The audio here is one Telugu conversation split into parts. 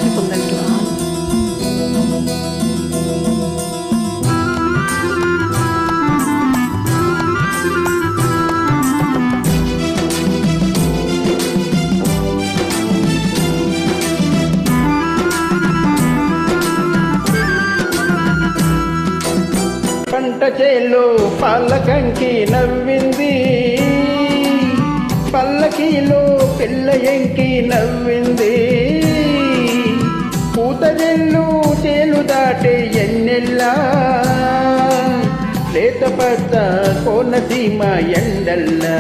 లక్ష్మీ పొంగల్కి పంట చేలో పాలకంకి నవ్వింది, పల్లకిలో పిల్ల ఎంకి నవ్వింది. పూతజెల్లు చేలు దాటే ఎన్నెల్లా, లేత పట్ట కోనసీమ ఎండల్లా.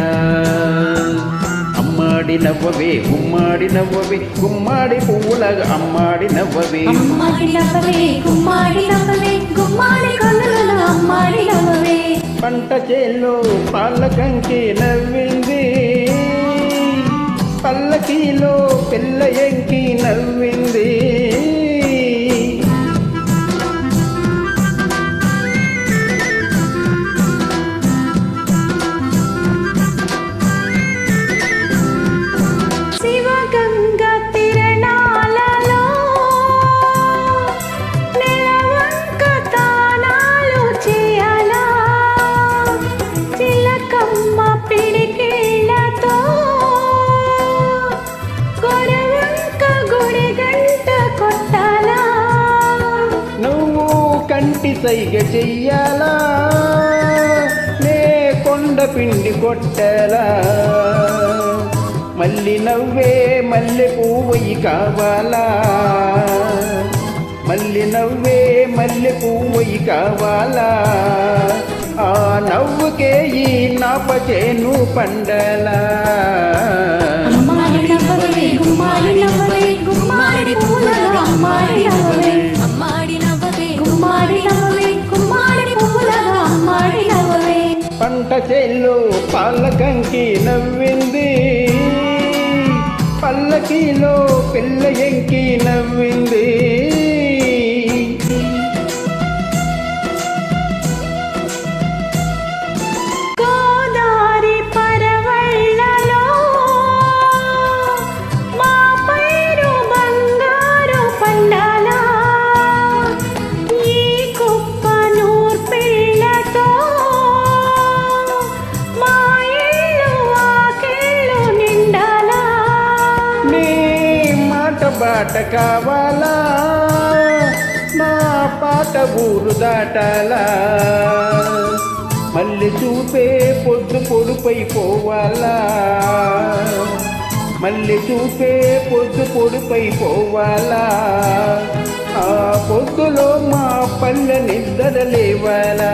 అమ్మాడి నవ్వవే గుమ్మాడి నవ్వవే, గుమ్మాడి పువ్వులాగా అమ్మాడి నవ్వవే. పంట చేలో పాలకంకి నవ్వింది, పల్లకిలో పిల్ల ఎంకి నవ్వింది. కంటి సైగ చెయ్యాలా, నే కొండ పిండి కొట్టాలా. మల్లి నవ్వే మల్లె పువ్వయి కావాలా, మల్లి నవ్వే మల్లె పువ్వయి కావాలా. ఆ నవ్వుకే ఈ నాపచేను పండలా. పంట చేలో పాలకంకి నవ్వింది, పల్లకిలో పిల్ల ఎంకి నవ్వింది. బాట కావాలా, నా పాట ఊరు దాటాలా. మళ్ళీ చూపే పొద్దు పొడుపై పోవాలా, మళ్ళీ చూపే పొద్దు పొడుపై పోవాలా. ఆ పొద్దులో మా పల్లె నిద్ర లేవాలా.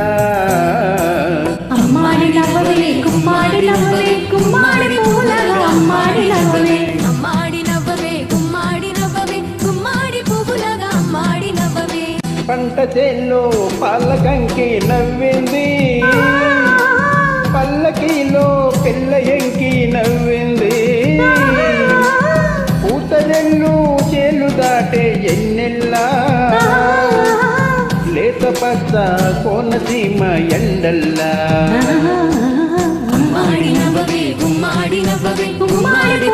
అమ్మాడి నవ్వవే గుమ్మాడి నవ్వవే, గుమ్మాడి పువ్వులాగా అమ్మాడి నవ్వవే. పంట చేలో పాలకంకి నవ్వింది, పల్లకిలో పిల్ల ఎంకి నవ్వింది. పూతజెల్లు చేలు దాటే ఎన్నెల్లా, లేత పచ్చ కోనసీమ ఎండల్లా. అమ్మాడి నవ్వవే గుమ్మాడి నవ్వవే, గుమ్మాడి